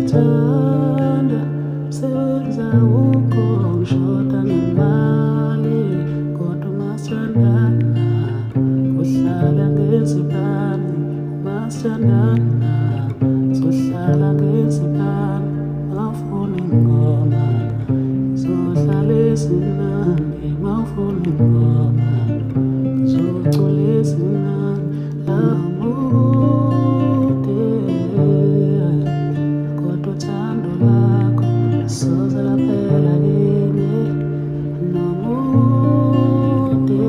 ngithanda senza ukushoda ngemali kodwa masithandana kuhlala ngezibani masithandana sohlala ngezibani mawufuna ingoma sohlala ezinandi mawufuna ingoma zocula ezinandi amude kodwa uthando lakho soze laphela kimi nomude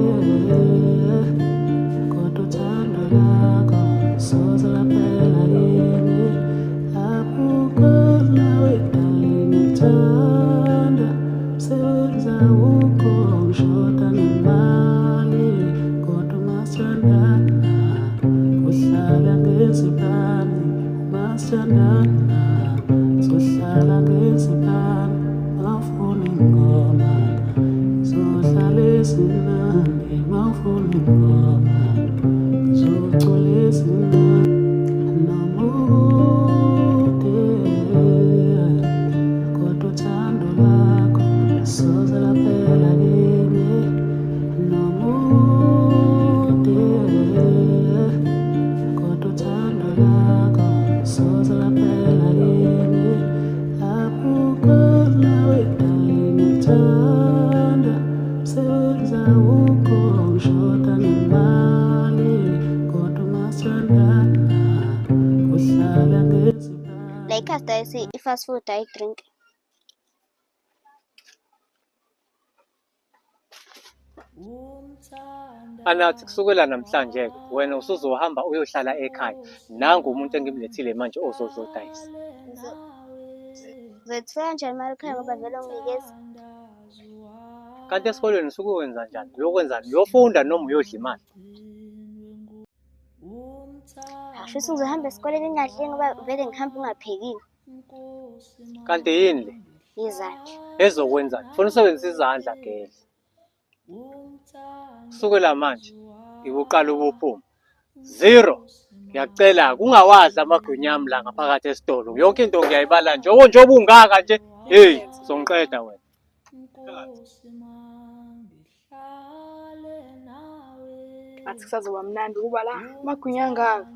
kodwa uthando lakho soze laphela kimi abukhona wedali ngithanda senza ukushoda ngemali kodwa masithandana kuhlala ngezibani masithandana sohlala ngezibani mawufuna ingoma sohlala ezinandi mawufuna ingoma zocula ezinandi nomude kodwa uthando lakho soze laphela kimi nomude kodwa uthando lakho soze laphela kimi abukhona wedali ngithanda senza ukushoda ngemali kodwa masithandana kuhlala ngezibani. Like after I say fast food I drink. Anathi kusukela namhlanje wena usuzohamba uyohlala ekhaya. Nangu umuntu engimlethile manje ozodayisa. Zethula kanjani imali ekhaya ngoba vele unginikeza. Kanti esikolweni usuke wenza njani? Uyokwenzani? Uyofunda noma uyodla imali? Asho ukuthi ngizohamba esikoleni engadli ngoba vele ngihamba ungaphekile. Kanti yini le? Izandla. Ezokwenzani? Ufuna usebenzisa izandla gele. Kusukela manje ngikuqala ukuphuma. 0. Ngiyacela kungawadla amagwinya ami la ngaphakathi esitolo. Yonke into ngiyayibala nje obungaka nje. Hey, songiqeda wena. Athi kusazoba mnandi ukuba la amagwinya angaka.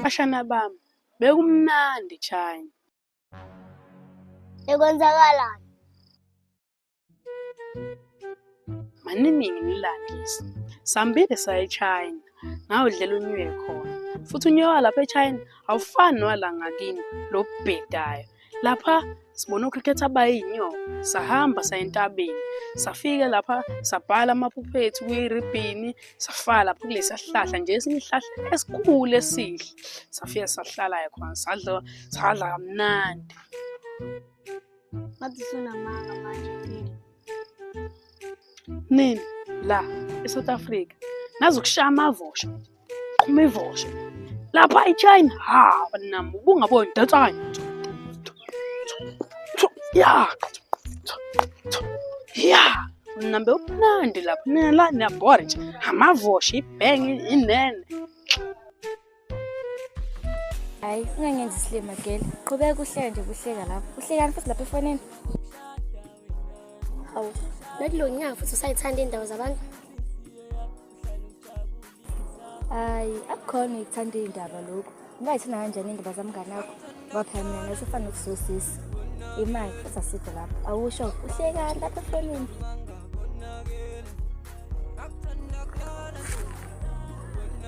Bashana bami bekumnandi China. Ekwenzakalani? Maningi nilandisa. Sambile saya eChina. Ngawudlela unywe khona. Futhi unywa lapha eChina awufani nowala ngakini lo bhedayo. Lapha sibona ukhrikhethi abayinyo. Sahamba saya entabeni. Safika lapha sabhala amaphuphethu kuyiribhini. Safala lapha kulesi sihlahla nje esinye isihlahla esikhulu esihle. Safika sahlala khona sadla kamnandi. Ngathi sunamanga manje. Nini la eSouth Africa nazokushaya amavosho qhuma ivosho lapha eChina nami ubungaboni datsanya ya nambe umnandi lapha nina la niyabhora nje amavosho ibhenge inene. Hayi ungangenzi isilima gele qhubeka uhleka nje kuhleka lapha uhlekani futhi lapha efonini. Hawu nakulo nyaka futhi usayithanda indawo zabantu. Hayi akukhona ngikuthanda indaba lokho ungayithina kanjani indaba zamngane wakho ngoba phela mina nasifana nokusosisa imali futhi asidle lapha awusho uhlekani lapha efonini.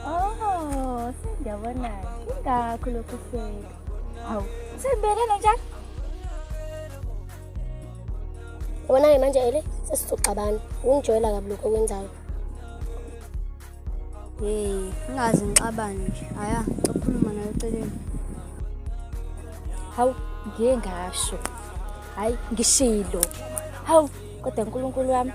Oh sengiyabona ingakho lokhu uhleka. Hawu sembelene njani? Ubona manje ele sesizoxabana ungijoyela kabi lokho okwenzayo. Hey ungazi ngixabane nje aya ukhuluma nayo eceleni. Hawu ngiye ngasho Hayi ngishilo. Hawu kodwa uNkulunkulu wami.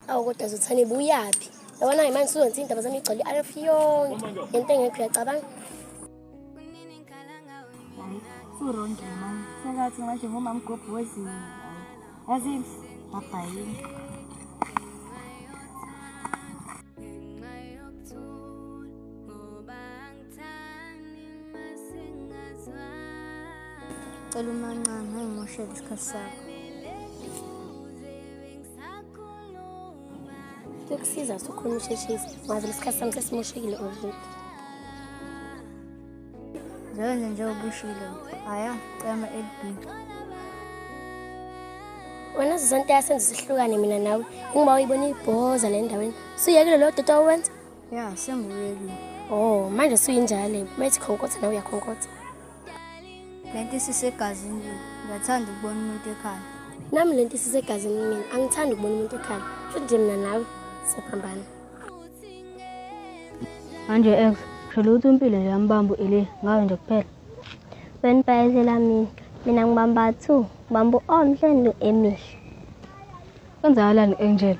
Awu kodwa Zothani buyaphi? Yabona manje sizonza indaba zami igcwele i-RF yonke. Into engekho uyacabanga. Hayi suronke manje. Sengathi manje ngomama Gobho wezini. Yazi abhayini. Cela umancane ngimoshela isikhathi sakho. Kukusiza sukhona usheshisa. Ngazi lesikhathi sami sesimoshekile already. Njengoba ubishilo. Haya, cema LB. Wena Zizonke yasenza sihlukane mina nawe. Ngiba uyibona ibhoza le ndaweni. Suyekile lo dodo owenza? Ya, senguyekile. Oh, manje suyinjalo. Methi khonkotha nawe uyakhonkotha. Lento sisegazini. Ngiyathanda ukubona umuntu ekhaya. Nami lento sisegazini mina. Angithandi ukubona umuntu ekhaya. Futhi nje mina nawe siphambana. Manje ex, shilo ukuthi impilo yambambo ile ngawe nje kuphela. Benipayezela mina ngibamba 2, ngibamba omhle noemihle. Kwenzakalani Angel?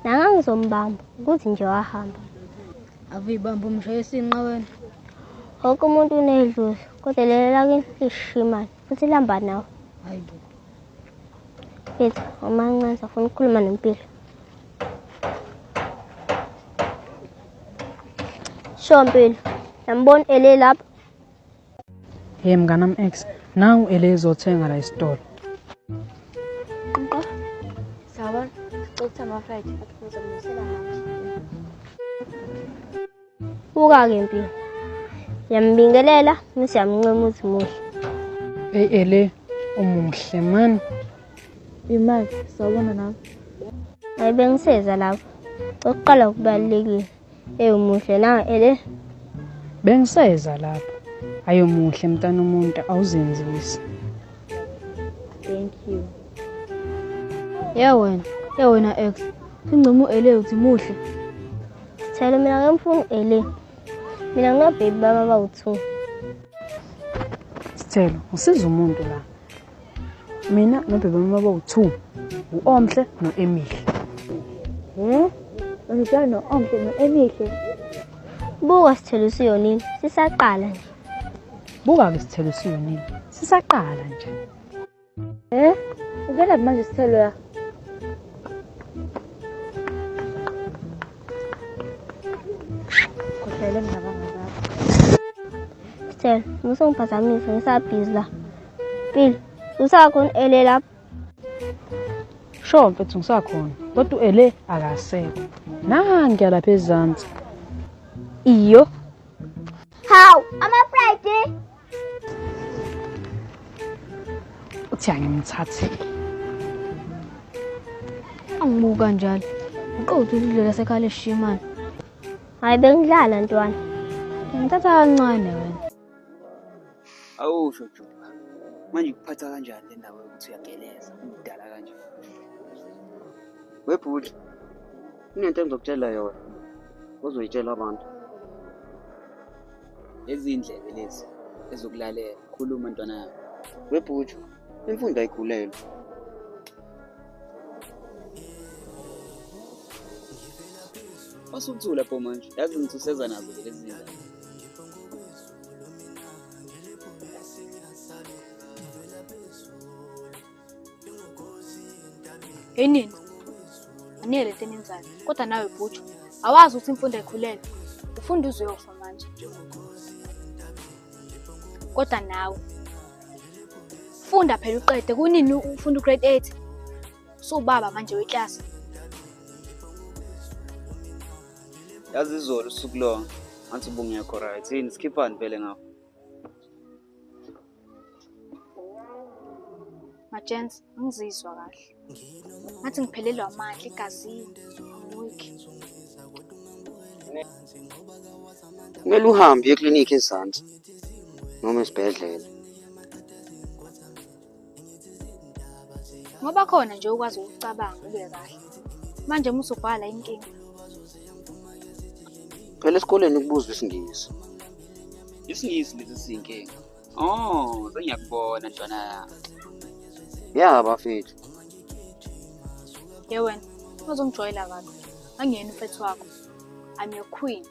Nanga ngizombamba ukuthi nje wahamba. Avibamba umshaye sinqa wena. Wonke umuntu unedlozi, kodwa lelo lake lishimana futhi lihamba nawe. Hayibo. Bethu, umancane safuna ukukhuluma nempilo. Shompilo, yambona ele lapha. Hey mnganam ex, nangu ele izothenga la isitolo. Sawubona, ucutha ama-fried ngizomnisela manje. Buka-ke Mpilo. Yambingelela, siyamncoma ukuthi muhle. Hey ele, umuhle man. Imali, sawubona nawe. Hayi bengiseza lapho. Oqala ukubalekile. Umuhle na ele. Bengiseza lapho. Ayomuhle mntana umuntu awuzenzisi. Thank you. Wena ex. Singcomo ele uthi muhle. Thela mina ngimfuna ele. Mina nginababy baba bawu2. Sithelo, usiza umuntu la. Mina nobebe baba bawu2. Uomhle noemihle. Ngijana omhle noemihle. Buka Sithelo siyonini, sisaqala nje. Buka-ke Sithelo siyonini. Sisaqala nje. Uvela manje Sithelo ya. Khohlele ngabangaba. Sithelo, ngisaphazamisa ngisabhizi la. Mpilo, usakhona ele lapha. Sho mfethu ngisakhona. Kodwa ele akasekho. Nangi lapha ezantsi. Iyo. Hawu, ama-fried. Uthi angimthathe. Angibuka njalo. Uqotho udlela sekhale eshimana. Hayi bengidlala ntwana. Ngithatha kancane wena. Awusho Juba. Manje kuphatha kanjani le ndaba yokuthi uyageleza udala kanje? Webhuti. Kunento engizokutshela yona. Uzoyitshela abantu. Ezindlebe lezi ezokulalela khuluma ntwana yami. Webhuti. Imfundo ayigulelwe. Wasukuthula pho manje. Yazi ngithi useza nazo lezi zinto. Enini anele tenenzani kodwa nawe bhutsho awazi ukuthi imfundo ayikhulele ufunda uzoyofa manje kodwa nawe funda phela uqede kunini ufunda ugrade 8 sobaba manje weclass Yazi izolo usuku lonke ngathi ubungekho right yini skippani vele ngawo Majens ngizizwa kahle ngathi ngiphelelwa amandla egazini week kumele uhambe eklinikhi eZansi noma esibhedlela Ngoba khona nje ukwazi ukucabanga ube kahle. Manje uma usubhala inkinga. Phela esikoleni kubuzwa isingisi. Isingisi lesi siyinkinga. Oh, sengiyakubona ntwana. Ya bafethu. Ye wena, uzongijoyela kahle. Angiyena umfethu wakho. I'm your queen.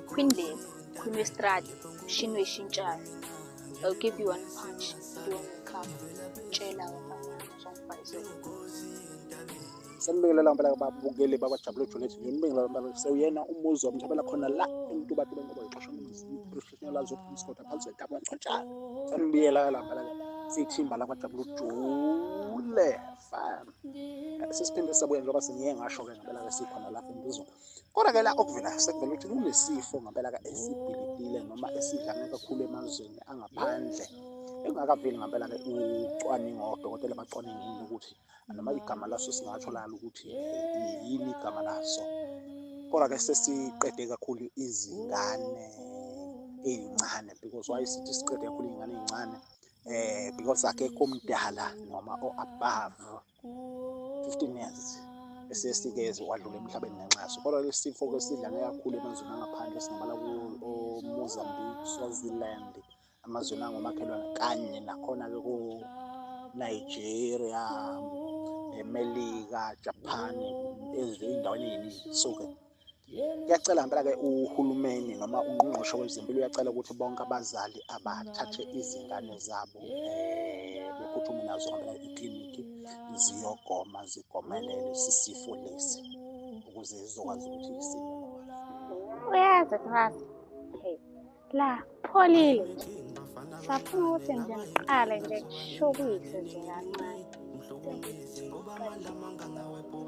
Queen Lady. Queen Estrada. Mshini weshintshayo. I'll give you one punch. Do one cup. Tshela wena uzongibhayisela. Sembingelela ngempela babukeli bakwaJabule Juliet ngibingelela ngempela sewuyena umuzi wamthabela khona la eMtuba ngoba ixoshwe professional azophiskota phansi kwetaba ngcontsha sembiyela ngempela sithimba la kwaJabule Jule fam sisiphinde sabuya njengoba sengiye ngasho ke ngempela ke sikhona lapha embizo kodwa ke la okuvela sekuvela ukuthi kunesifo ngempela ke esibhilidile noma esidlanga kakhulu emazweni angaphandle engakaveli ngempela ke ucwaningo odokotela bacwaningile ukuthi noma igama laso singatholakala ukuthi yini igama laso kodwa ke sesiqede kakhulu izingane ezincane because why sithi siqede kakhulu izingane ezincane because akekho omdala noma above 15 years esesike wadlula emhlabeni ngenxaso kodwa lesifo ke sidlane kakhulu emazweni angaphandle singabala ku Mozambique, Swaziland, amazweni angomakhelwane kanye nakhona ke ku Nigeria, Melika, Japan, ezindaweni eziningi. So ke ngiyacela ngempela ke uhulumeni noma ungqongqoshe wezempilo uyacela ukuthi bonke abazali abathathe izingane zabo bephuthume nazo ngempela ekliniki ziyogoma zigomelele sisifo lesi ukuze zizokwazi ukuthi isimo. Uyazi Thasi. Hey. La, pholile nje. Safuna ukuthi nje ngiqale nje kushobise nje kancane.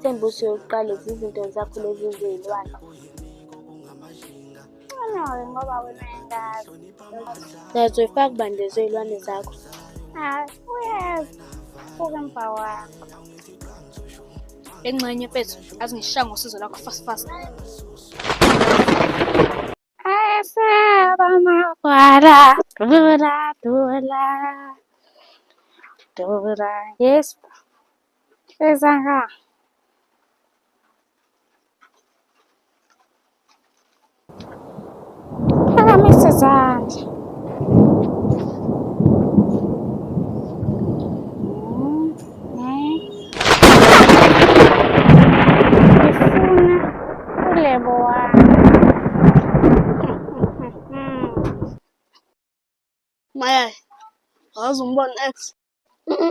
Thembusi yokuqala izinto zakho lezi zezilwane. Ana ngoba wena engazi. Nazo ifaka bandezo izilwane zakho. Uyazi. Ukampa wakho. Engxenye mfethu, azingishaya ngosizo lakho fast. Ayasaba makwala. Dura. Yes. Ezanga. Mr. Zand. Maya, awuzumbona X.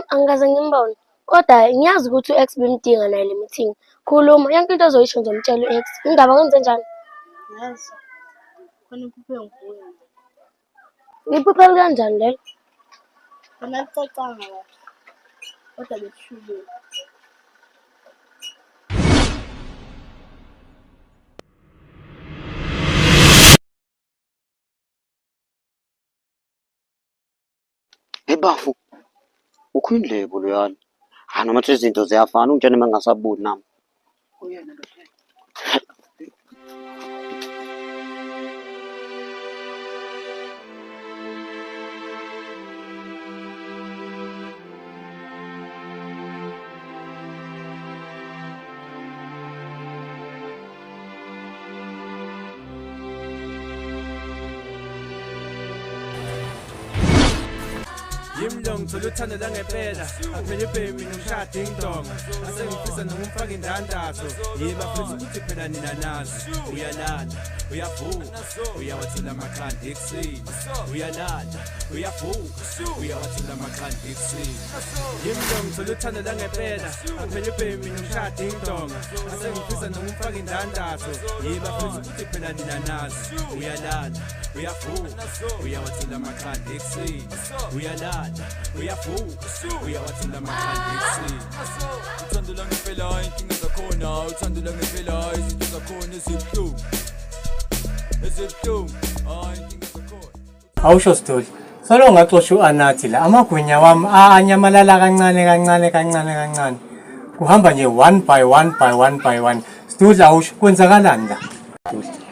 Angikaze ngimbone. Kodwa ngiyazi ukuthi uX bemdinga naye le meeting. Khuluma yonke into ozoyisho ngizomtshela uX. Indaba kwenze njani? Yazi. Khona iphuphe nguwe. Iphuphe kanjani lelo? Khona licacanga la. Kodwa bekushubile. Bafu. Ukhwindlebo loyana. Noma nje izinto ziyafana ungitshela mangasabuthi nami. Uyena lo. Yimlong soluthanda langempela aphele baby nomshadi ngidonga asengifisa nomfaka indandazo yiba futhi ukuthi phela nina nazi uyalala uyavuka uyawathula amakhandi ekuseni uyalala uyavuka uyawathula amakhandi ekuseni Yimlong soluthanda langempela aphele baby nomshadi ngidonga asengifisa nomfaka indandazo yiba futhi ukuthi phela nina nazi uyalala uyavuka uyawathula amakhandi ekuseni uyalala uyavuka uyawathula amakhandi ekuseni uthando langempela inkinga zakhona uthando langempela izinto zakhona ezibuhlungu inkinga zakhona Awusho Sithole solo ngaxosha uAnathi la amagwinya wami anyamalala kancane kuhamba nje one by one Sithole awusho kwenzakalani la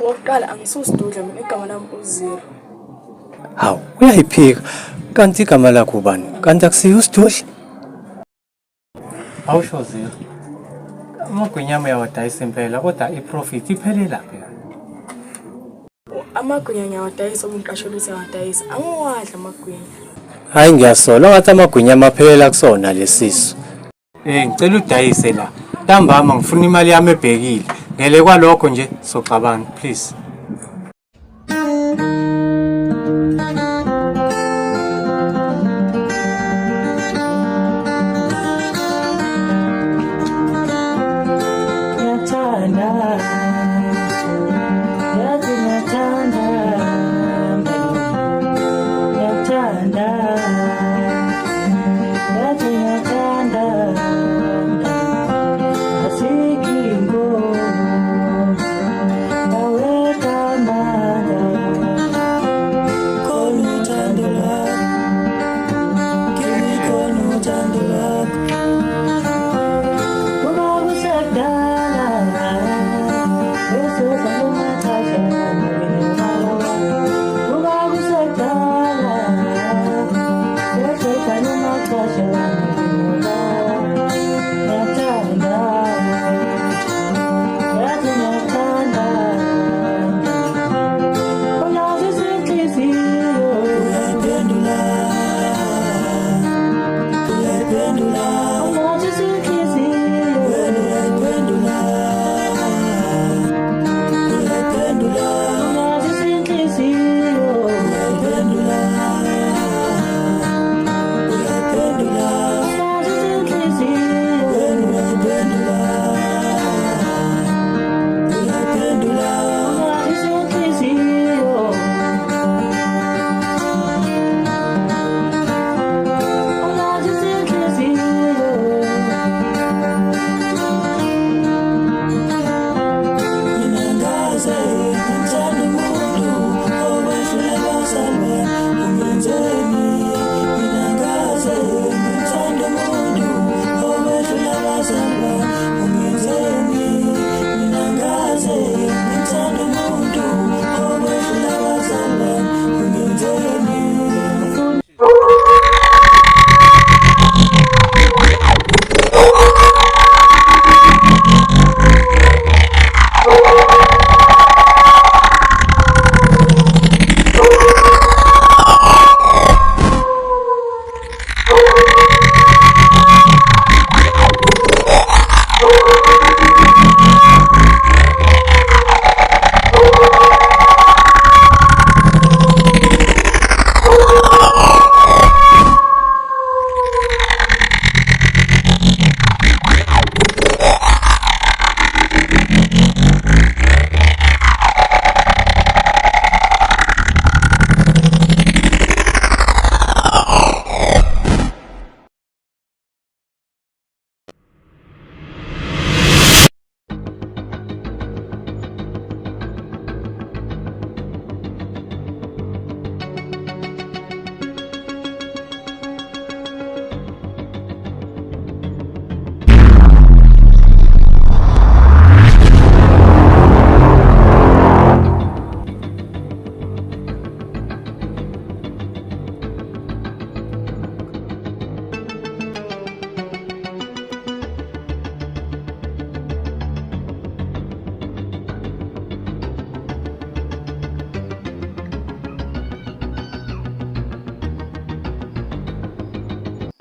Wokuqala angisusidudla mina igama lami uZero. Hawu uyayiphika kanti igama lakho ubani kanti akusiyo uSithole Awusho Zero. Amagwinya ami uyawadayisa impela kodwa iprofit iphelela phi? Amagwinya ngiyawadayisa umuntu asho ukuthi awadayisa. Angiwadla amagwinya. Hayi ngiyasola ngathi amagwinya amaphelela kusona lesisu. Ngicela udayise la. Ntambama ngifuna imali yami ebhekile. Ngele kwalokho nje soxabana please.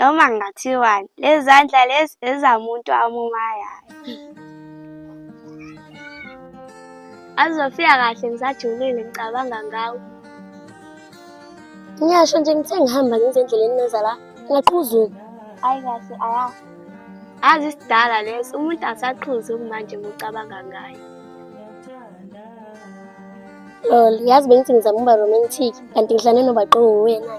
Noma ngathiwani lezi zandla lezi ezamuntu amumayayo. Azofika kahle ngisajulile ngicabanga ngawo. Ngiyasho nje ngithe ngihamba ngenze endleleni neza la ngaqhuzuka. Hayi kahle aya. Azi isidala lesi umuntu asaqhuzuka manje ngicabanga ngayo. Lol yazi bengithi ngizama ukuba romantic kanti ngihlane nobaqowo wena.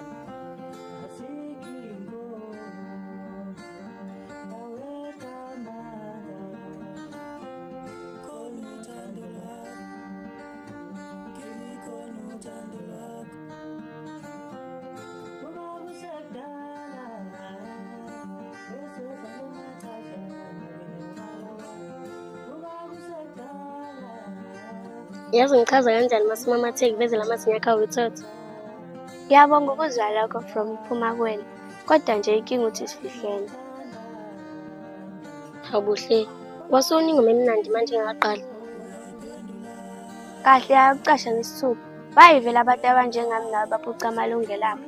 Yazi ngichaza kanjani masumamatheki bezela amazinyo akho awuthotho. Ngiyabonga ukuzwa lokho from Phumakwena. Kodwa nje inkinga uthi sifihlene. Awubuhle. Wasuningi emnandi manje ngaqala. Kahle ayakucasha ngesithupha. Bayivela abantu abanjengami nabo baphuca amalungelo abo.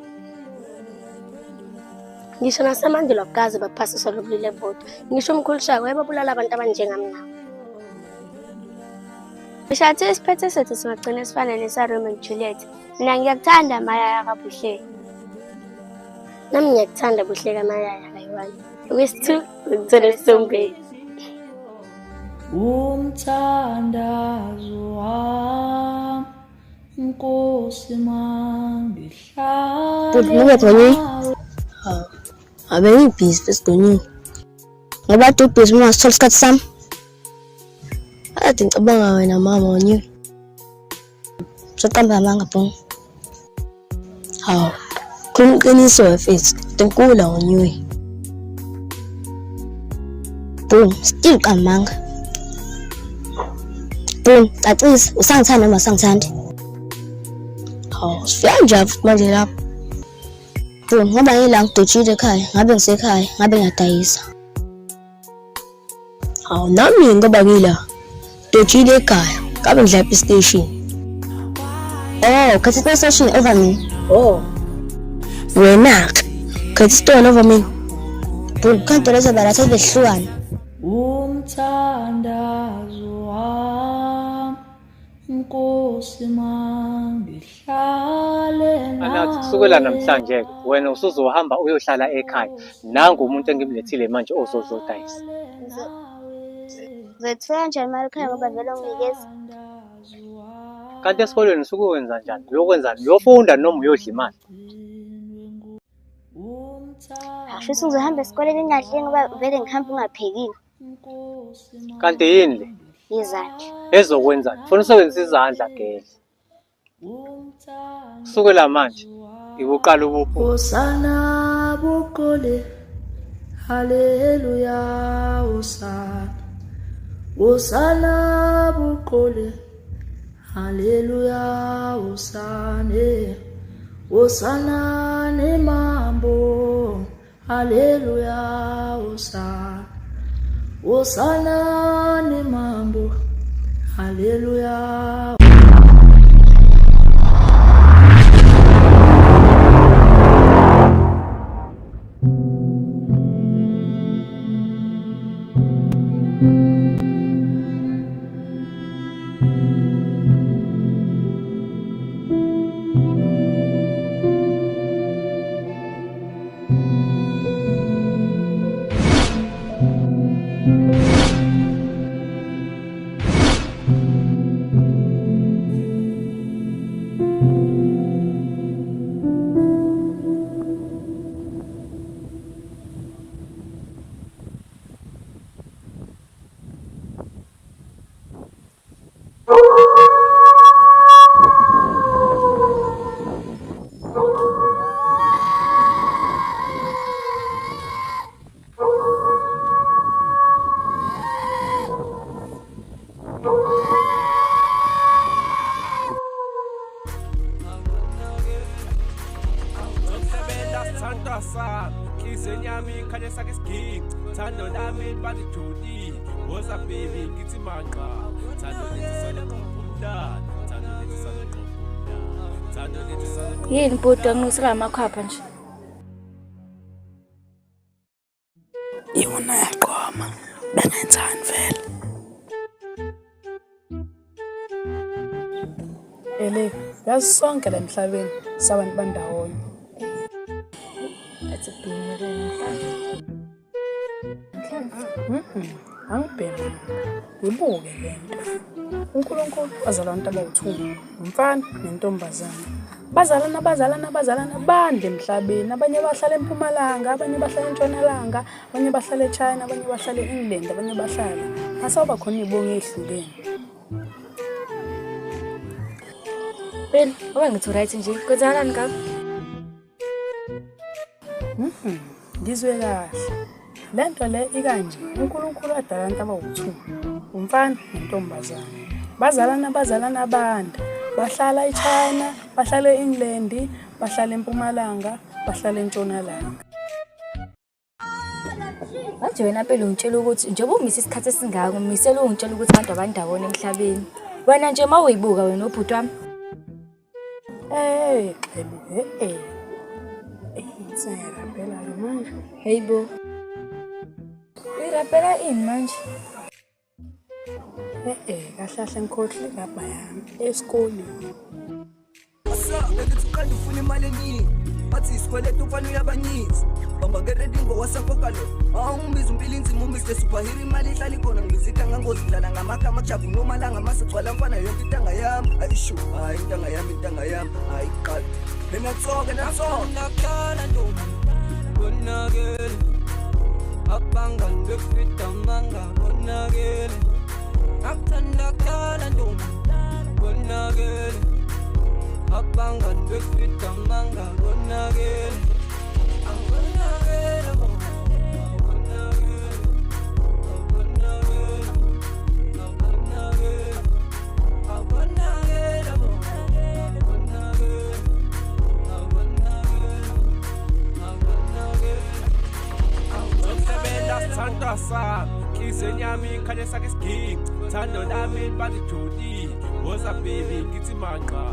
Ngisho nasemandulo akukaze baphasiswa lobulili bodwa. Ngisho umkhulishako wayebabulala abantu abanjengami nabo. Ngishathi isiphethe sethu singagcina sifana nesa-Romeo and Juliet. Mina ngiyakuthanda Mayaya kaBuhle. Nami ngiyakuthanda Buhle kaMayaya kayiwani. Wesithu ngithole Sombeni. Umthandazo wami Nkosi mangihlale. Abe ngibhizi besigonyini. Ngoba ubhizi uma sithola isikhathi sami. Ade ngicabanga wena mama wonyiwe. Soqamba amanga bhong. Hawu. Qiniso wefethu. Tenkula wonyiwe. Boom, still kamanga. Boom, cacisa usangithanda noma usangithandi. Hawu, sifika nje manje lapho. Boom, ngoba ngila ngidojile ekhaya, ngabe ngisekhaya, ngabe ngiyadayisa. Hawu, nami ngoba ngila dojile ekhaya, ngabe ngidla PlayStation. Oh, khathi PlayStation over me. Oh. Wena, khathi stone over me. Boom, kanti leza baratha behlukana. Umthandazo wami Nkosi mangihlale. Anathi kusukela namhlanje wena usuzohamba uyohlala ekhaya. Nangu umuntu engimlethile manje ozozodayisa. Zethu kanjani mali ekhaya ngoba vele unginikeza. Kanti esikolweni usuke wenza njani? Uyokwenzani? Uyofunda noma uyodla imali? Asho uzohamba esikoleni engadli ngoba vele ngihamba ungaphekile. Kanti yini le? Izandla. Ezokwenzani? Ufuna usebenzise izandla gele. Kusukela manje ibuqala ubupho. Hosana bukhole. Haleluya hosana. Hosana bukhole. Haleluya hosana. Hosana ne mambo. Haleluya hosana. Hosana ne mambo. Haleluya. Yini bhuti anginisela amakhapha nje? Yona yaqhoma. Bengenzani vele? Ele, yazi sonke la emhlabeni sabantu bandawonye. Athi bhimele. Angibhemi. Ubuke lento. uNkulunkulu wazala abantu abawu2, umfana nentombazana. Bazalana bande emhlabeni. Abanye bahlala eMpumalanga, abanye bahlala eNtshonalanga, abanye bahlala eChina, abanye bahlala eEngland, abanye bahlala. Asawuba khona izibongo ezihlukene. Ben, ngithi right nje. Kwenzakalani ngakho? Ngizwe kahle. Lento le ikanje. uNkulunkulu wadala abantu abawu2, umfana nentombazana. Bazalana bande. Bahlala eChina, bahlala eEngland, bahlala eMpumalanga, bahlala eNtshonalanga. Manje wena phela ungitshela ukuthi njengoba umise isikhathi esingako umisela ungitshela ukuthi abantu abandawona emhlabeni. Wena nje mawuyibuka wena ubhuti wami. Sayarapela manje. Hey bo. Irapela ini manje? Kahlahla ngikhohle ngapha yami esikoleni. Ngithi uqanda ufuna imali eningi. Bathi isikweletu ufana uyabanyiza. Bamba ngeredi ngowasaphoka lo. Awungibiza impilo inzima uMr Superhero imali ihlala ikhona ngizitha ngangozidlala ngamagama ajabu noma la ngamasegcwala mfana yonke intanga yami. Ayisho hayi intanga yami ayiqali. Mina tsoke nakhala ntombi. Bonakele. Abanga ngefita manga bonakele. Akuthanda khala ntombi. Bonakele. Abanga ngefita manga bonakele. Bonakele bo. Santa sa kisenyami khanye sake sking thando lami bathi jodi woza baby ngithi manqa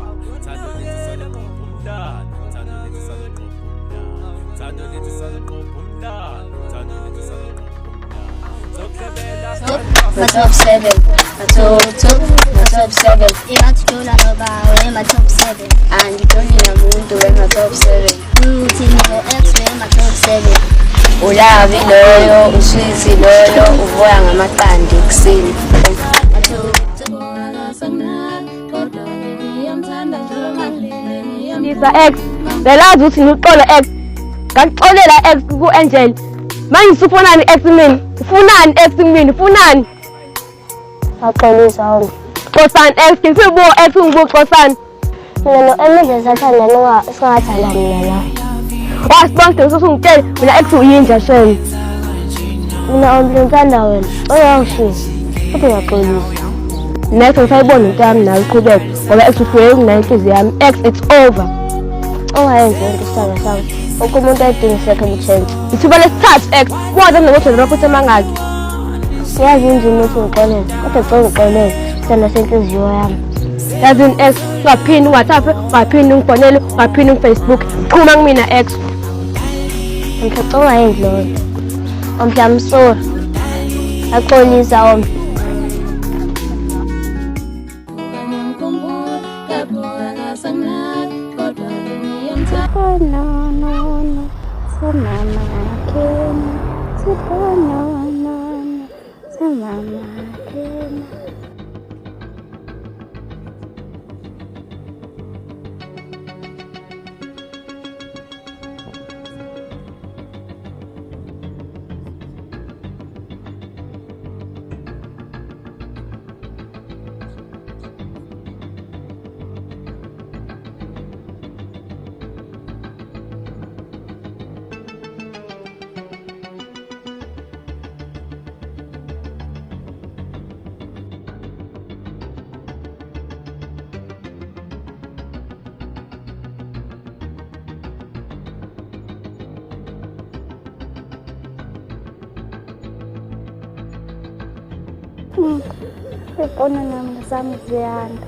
thando lethi sale qophumdala thando lethi sale qophumdala thando lethi sale qophumdala thando lethi sale My top 7, my top 7. Imatula noba, my top 7. And you don't need a moon to wear my top 7. Tino X wear my top 7. Ulavi loyo, uswisi loyo, uvoya ngamaqandi kusini. Lisa X, belazi uthi ngiqole X. Ngaqolela X ku Angel. Manje ufunani X mina? Ufunani X mina? Ufunani? Aqolisa wona. Xosani X, ngisibuko X ngibuko xosani. Mina no Emile sathanda nowa singathanda mina la. Wasibonke usungitshela mina X uyinja sheni. Mina ngithanda wena. Oyawushisa. Futhi uyaqolisa. Next usayibona into yami nayo iqhubeka ngoba X ufike kunayinhliziyo yami. X it's over. Ongayenzi into isithandwa sami. Wonke umuntu ayidinga second chance. Ithuba lesithathu X. Wazi nokuthi ngirapothe mangaki. Siyazi inzima ukuthi ngiqolele. Kodwa cela ngiqolele. Sithanda senhliziyo yami. Yazi X ungaphini WhatsApp, ungaphini ngifonele, ungaphini Facebook. Qhuma kumina X. Ngicela ungayenzi lonto. I'm sorry. Aqolisa wona. Oh no, no, no, so mama came, oh no, no, no, so mama came. Sibona nami sami ziyanda.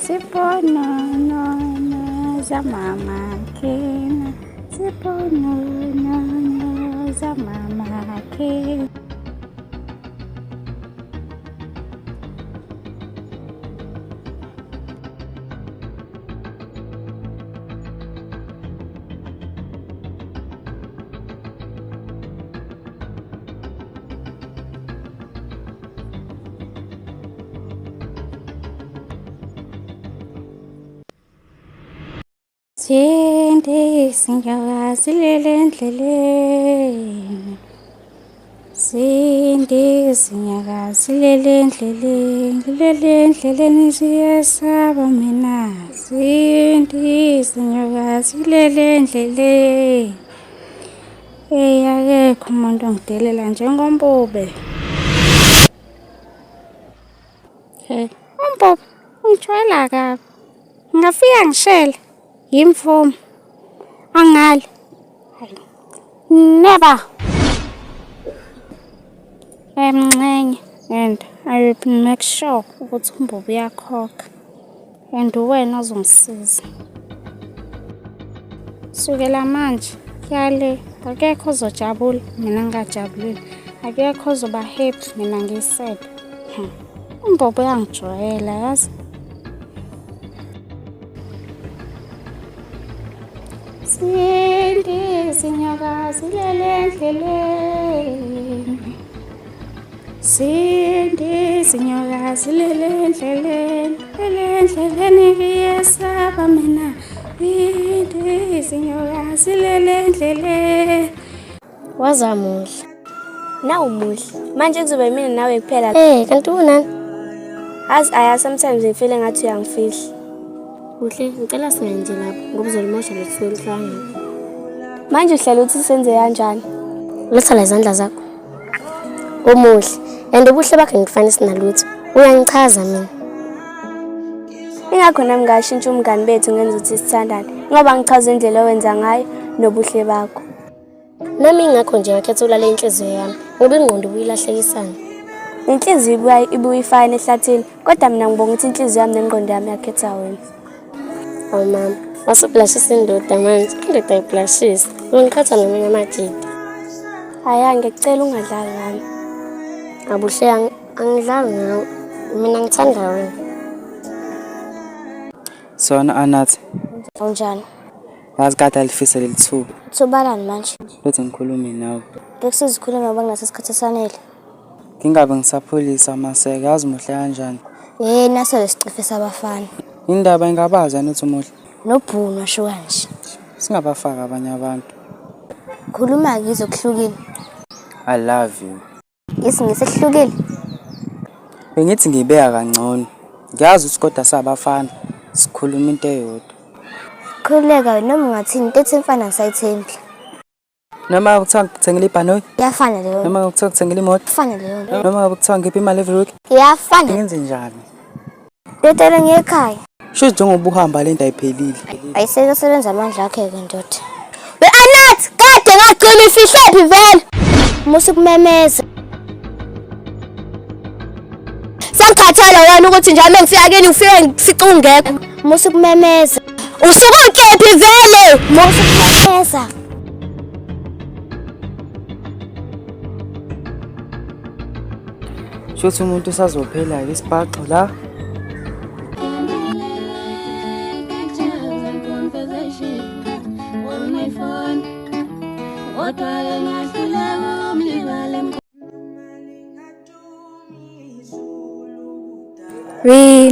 Sibona no za mama kena. Sibona no za mama kena. Sindi sinyoka silele endleleni. Sindi sinyoka silele endleleni siyesaba mina. Sindi sinyoka silele endleleni. Akekho umuntu ongidelela njengombube. Umbube ungijwayela kabi. Ngafika ngishele yimvumo. Angale. Never. Emncenye and I will make sure ukuthi umbube uyakhokha. And wena ozongisiza. Sukela manje yale akekho ozojabula mina ngajabulile. Akekho ozoba happy mina ngised. Umbube uyangijwayela yazi. Sindi sinyoka silele endleleni. Sindi sinyoka silele endleleni ngiyesaba mina. Sindi sinyoka silele endleleni. Wazamuhle. Nawumuhle. Manje kuzoba mina nawe kuphela. Kanti unani? As I sometimes I feel ngathi uyangifihla. Uhle ngicela senze lapho ngoba uzolimosha lethu hlanga. Manje uhlala uthi senze kanjani? Letha izandla zakho. Umuhle. And ubuhle bakhe ngifana sinalutho. Uyangichaza mina. Ingakho nami ngashintsha umngani bethu ngenza ukuthi sithandane. Ngoba ngichaza indlela owenza ngayo nobuhle bakho. Nami ingakho nje ngakhetha ukulala inhliziyo yami. Ngoba ingqondo ubuyilahlekisana. Inhliziyo ibuye ifane ehlathini. Kodwa mina ngibonga ukuthi inhliziyo yami nengqondo yami yakhetha wena. Oh mama, wasubhlashisa indoda manje. Indoda ayibhlashisa. Ungikhatha nomina amajidi. Haya ngicela ungadlali nami. Abuhle angidlali ngawe. Mina ngithanda wena. Sona Anathi. Unjani? Yazi kade alifisa lelithuba. Sobalani manje? Lethe ngikhulume nawe. Bekusiza ukukhuluma ngoba ngasesikhathi sanele. Ngingabe ngisapholisa amaseke yazi muhle kanjani. Naso lesicife sabafana. Indaba ingabaza nothi umuhle. Nobhunu washo kanje. Singabafaka abanye abantu. Khuluma ngizokuhlukile. I love you. Ngisehlukile. Bengithi ngibeka kangcono. Ngiyazi ukuthi kodwa sabafana sikhuluma into eyodwa. Khuleka noma ungathini into etsemfana sayithembi. Noma ukuthiwa ngithengele ibhanoyi? Iyafana leyo. Noma ukuthiwa ngithengele imoto? Iyafana leyo. Noma ukuthiwa ngiphi imali every week? Iyafana. Ngenze njani? Ngitela ngekhaya. Sho njengoba uhamba lento ayiphelile. Ayiseke sebenza amandla akhe ke ndoda. Anathi kade ngagcina ifihlephi vele. Musu kumemeza. Sangikhathala wena ukuthi njalo ngifika kini ufike ngifica ungekho. Musu kumemeza. Usuke ukephi vele? Musu kumemeza. Shothi umuntu usazophela isibhaxo la.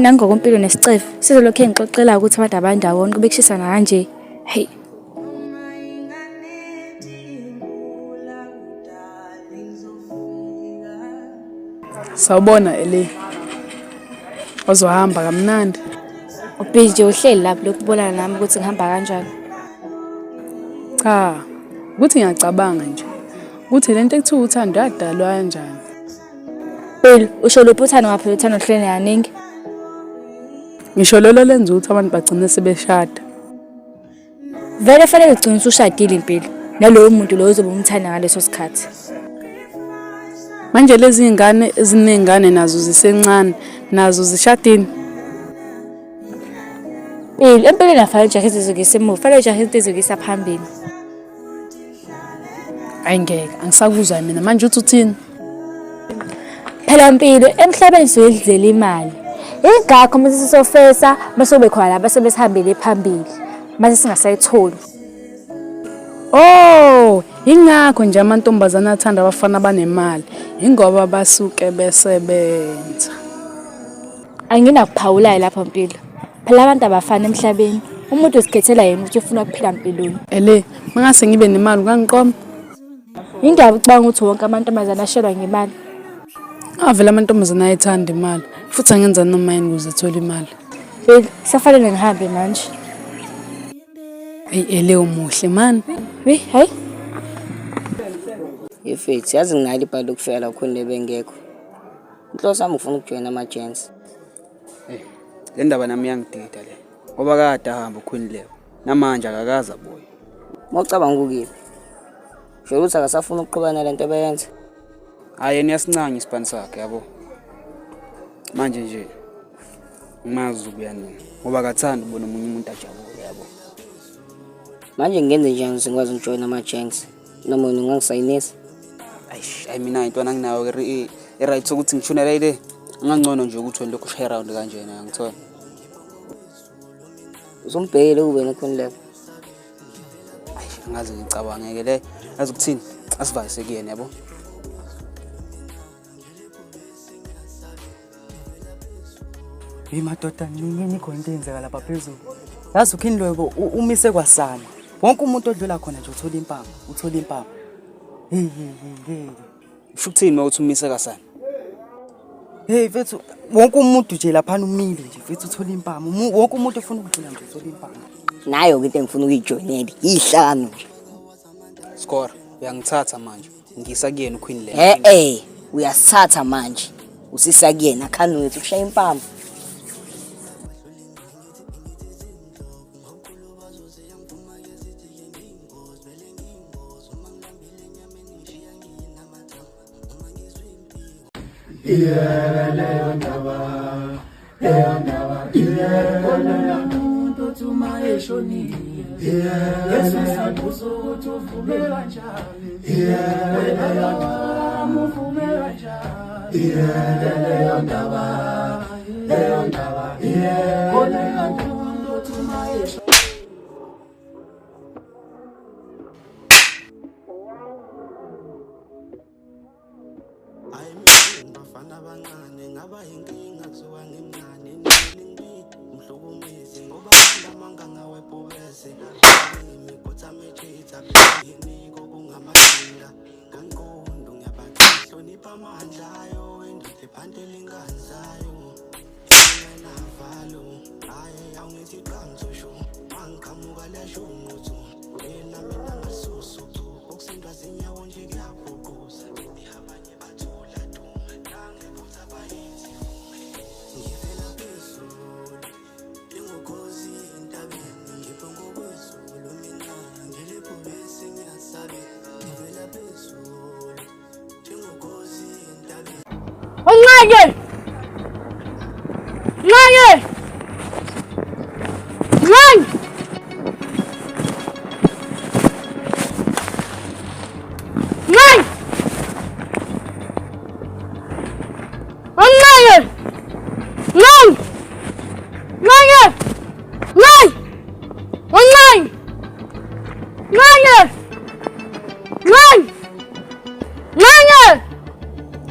Nangokumpilo nesicefe sizolokhe ngixoxela ukuthi abantu abandawoni kube kushisana kanje. Hey. Sawubona Eli. Ozohamba kamnandi. Ubhije uhleli lapho lokubona nami ukuthi ngihamba kanjani. Cha, ukuthi ngiyacabanga nje. Ukuthi lento ekuthiwa uthando yadalwa kanjani? Phela usho lopho uthando ngaphela uthando hlene yaningi. Ngisho lolo lenza ukuthi abantu bagcine sebeshada. Vele fanele ugcine usushadile impilo. Nalowo muntu lo uzobe umthanda ngaleso sikhathi. Manje lezi ingane ezinengane nazo zisencane nazo zishadini. Empeleni afanele jahize zokusemuva, fanele jahize zokuyisa phambili. Ayingeke, angisakuzwa mina manje uthi uthini? Phela impilo emhlabeni siyidlela imali. Ingakho mase sisofesa bese bekhona la bese besihambele phambili. Mase singasayitholi. Oh, ingakho nje amantombazana athanda abafana abanemali, ingoba basuke besebenza. Anginakuphawula lapha impilo. Phela abantu abafana emhlabeni. Umuntu usikhethela yena ukuthi ufuna ukuphila empilweni. Ele, mangase ngibe nemali ungangiqoma. Indaba ucabanga ukuthi wonke amantombazane ashelwa ngemali. Avela amantombazane ayithanda imali, futhi angenza noma yini ukuze athole imali. Kusafanele ngihambe manje. Hey, ele umuhle man. Hayi. Yefethi, yazi nginalo ibhalo lokufela ukhonde bengekho. Inhloso yami ufuna ukujoina ama-gents. Le ndaba nami yangidida le. Ngoba kade ahamba ukhonile. Namanje akakaza boy. Mawucabanga ukuphi? Sho ukuthi akasafuna ukuqhubana lento beyenza. Hayi yena yasincanya isipani sakhe yabo. Manje nje ngimazi ubuyani ngoba akathanda ubona umunye umuntu ajabule yabo. Manje ngenze njani ngikwazi ukujoina ama-gents? Noma ungangisayinisa? Ayi mina into anginayo right ukuthi ngishonela ile. Angangcono nje ukuthi lokho share around kanjena ngithola. Uzombhekele ube nokhonile. Ngaze ngicabangeke le azokuthini asivayise kuyena yabo. Madoda nini khona into eyenzeka lapha phezulu. Yazi uKinlobo umise kwasana. Wonke umuntu odlula khona nje uthola impama. Hey. Usho ukuthini mawuthi umise kasana? Hey mfethu, wonke umuntu nje lapha umile nje mfethu uthola impama. Wonke umuntu ufuna ukudlula nje uthola impama. Nayo into engifuna ukuyijoinela ihlanu nje. Score, uyangithatha manje. Ngisa kuyena uQueen le. Uyasithatha manje. Usisa kuyena khani wethu ushaya impama.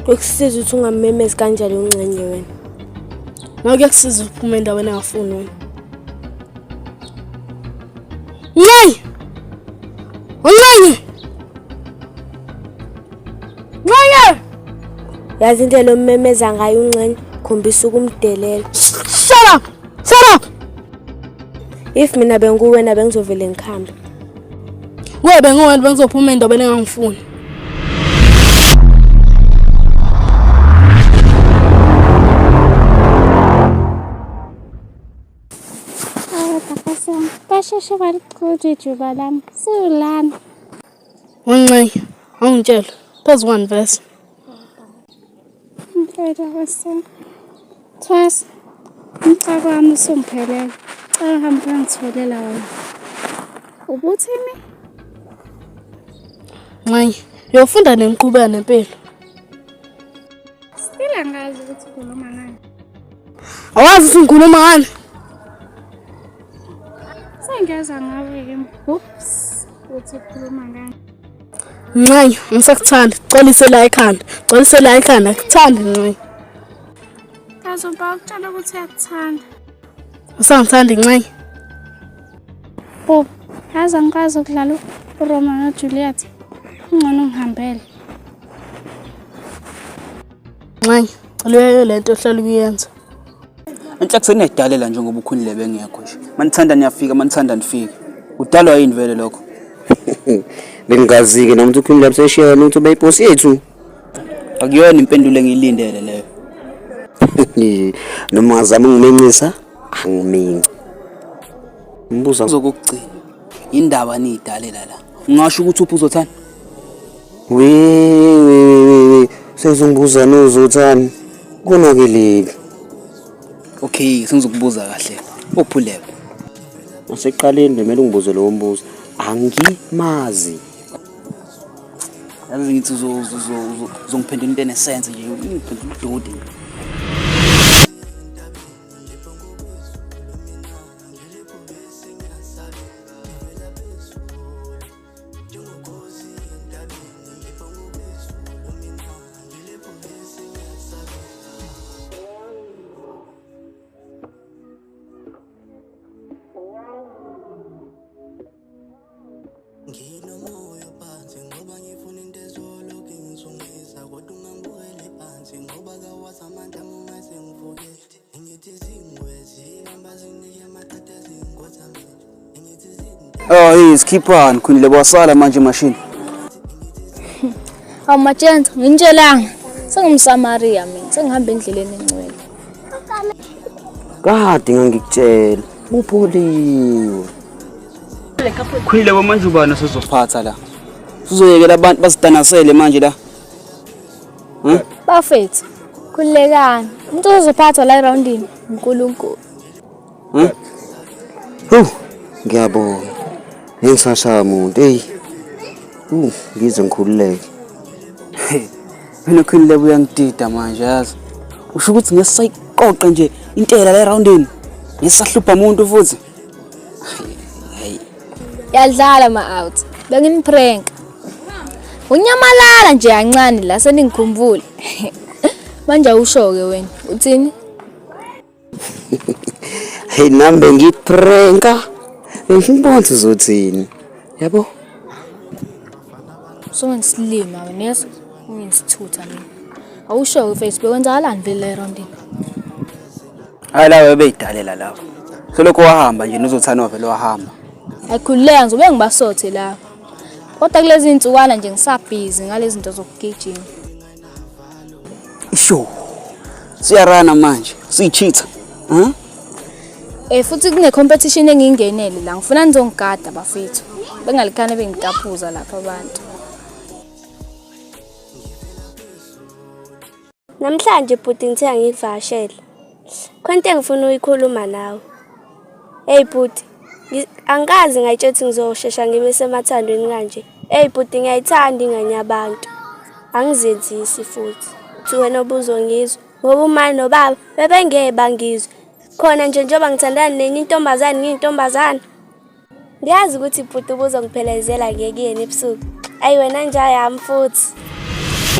Kusiza ukuthi ungamemezi kanjalo uncenye wena. Ngeke kusiza ukuphuma endaweni engafuni wena. Yazi indlela omemeza ngayo uncenye khombisa ukumdelela. Shut up. If mina benguwena bengizovela ngikhambe. Webe nguwena bengizophuma endaweni engangifuni. Basheshe baliqhude ijuba lami. Siwulana. Wancenye, awungitshela. Phezu one verse. Mfethu bese. Thwas. Umcako wami usumphelele. Cela hamba ngitholela wena. Ubuthini? Ncenye, uyofunda nenqubeka nempilo. Still angazi ukuthi ukhuluma ngani. Awazi ukuthi ngikhuluma ngani? Sengeza ngawe-ke. Oops. Uthi ukhuluma ngani? Ncenye, ngisakuthanda. Gcwalise la ekhanda. Akuthandi Ncenye. Kazoba ukutshela ukuthi uyakuthanda. Usangithanda Ncenye. Bob, yazi angikwazi ukudlala uRomeo noJuliet. Ungcono ngihambele. Nxanye, leyo lento ohlala kuyenza. Enhla kusenedalela njengoba ukhulile bengekho nje. Manithanda niyafika, manithanda nifike. Udalwa yini vele lokho? Bengazi-ke noma ukhulile lapha seshiya ukuthi ubeyiposi yethu. Akuyona impendulo engiyilindele leyo. Noma ngazama ungimencisa, angiminci. Mbuza uzokugcina. Indaba niyidalela la. Ngisho ukuthi uphi uzothanda? We. Sezongibuza nozothani. Konakeleli. Okay, sengizokubuza kahle. Uphulele. Aseqaleni kumele ungibuze lo mbuzo. Angimazi. Yazi ngithi uzongiphendula into enesense nje, ungiphendula udodi. Oh, skipper ngikhulile bwasala manje machine. Awu Matshento, ngintshelanga. Sengumsamaria mina, sengihamba endleleni encwele. Kade ngangikutshela. Upholiwe. Khulile manje ubani sizophatha la. Sizoyekela abantu basidanasele manje la. Bafethu, khulekani. Umuntu ozophatha la eroundini, uNkulunkulu. Ngiyabonga. Ngisashaya umuntu, hey. Ngize ngikhululeke. Mina khulile uyangidida manje yazi. Usho ukuthi ngesisayiqoqa nje intela la eroundini. Ngisahlupha umuntu futhi. Yadlala ma-out. Benginiprank. Unyamalala nje kancane la seningikhumbule. Manje awusho-ke wena. Uthini? Hey nambe ngipranka. Ngibona uzothini. Yabo? Songisilima wena yeso. Ungisithutha mina. Awusho-ke Facebook kwenzakalani vele eroundini? Hayi lawe beyidalela lapho. Selokho wahamba nje nozothana vele wahamba. Ayikhululeka ngizobe ngibasothe la. Kodwa kulezi insukwana nje ngisabhizi ngalezi zinto zokugijima. Isho. Siyarana manje, siyicheater. Futhi kune competition engingenele la. Ngifuna nizongigada bafethu. Bengalikhane bengitapuza lapha abantu. Namhlanje bhuti ngithe ngivashela. Khonto engifuna ukuyikhuluma nawe. Hey bhuti, angazi ngayitshethi ngizoshesha ngibe semathandweni kanje. Hey bhuti ngiyayithanda ingane yabantu. Angizenzisi futhi. Uthi wena obuzongizwa, ngoba umani nobaba bebengeke bangizwe. Khona nje njengoba ngithandana nenye intombazane ngiyintombazane. Ngiyazi ukuthi bhuti ubuzongiphelezela ngekuyena ebusuku. Ayi wena nje ayami futhi.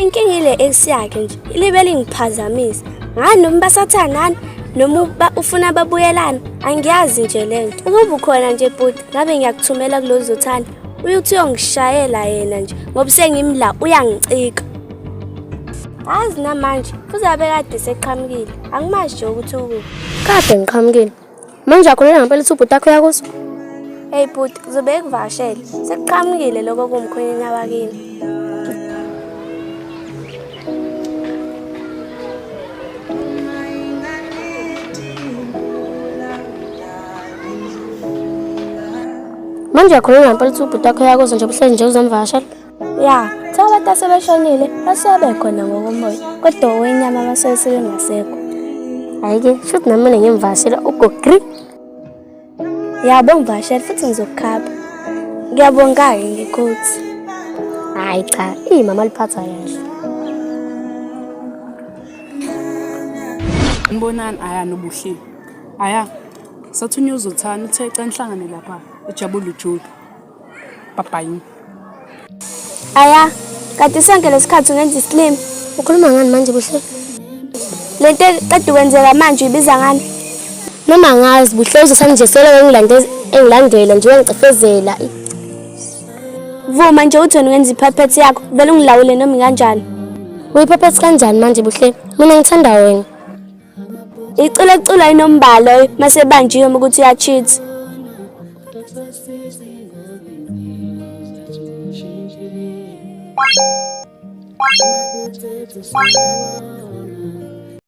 Inkinga ile ex yakhe nje. Ilibe lingiphazamisa. Ngani noma basathandana noma ufuna babuyelana, angiyazi nje lento. Ukuba ukhona nje bhuti, ngabe ngiyakuthumela kulozo zothanda. Uyokuthi uyongishayela yena nje ngoba sengimla uyangicika. Azi namanje kuzabe kade seqhamukile. Angimazi nje ukuthi ukuphi. Kade ngiqhamukile. Manje akholelwa ngempela ukuthi ubhuti akho yakho. Hey bhuti, kuzobe kuvashela. Sekuqhamukile lokho kumkhwenyana wakini. Manje akholelwa ngempela ukuthi ubhuti akho yakho nje buhlezi nje uzomvashela. Ya, thaba tasebeshonile, basabe khona ngokomoya. Kodwa wenyama basesele ngasekho. Hayike, futhi nami ngimvashela ugogri. Yabo ngivashela futhi ngizokukhapha. Ngiyabonga ke ngikhothi. Hayi cha, imama liphatha kahle. Ngibonani aya nobuhlile. Aya, sathunywa uzothana uthe ca nihlangane lapha ejabula uJude. Bye. Aya, kade sonke lesikhathi ungenza islim. Ukhuluma ngani manje buhle? Lento qeda kwenzeka manje uyibiza ngani? Noma ngazi buhle uzosani nje sele ngilande engilandela nje wangicifezela. Vuma nje uthoni wenza iphephethi yakho, vele ungilawule noma kanjani. Uyiphephethi kanjani manje Buhle? Mina ngithanda wena. Icela inombalo mase banjiwe ukuthi uyacheat.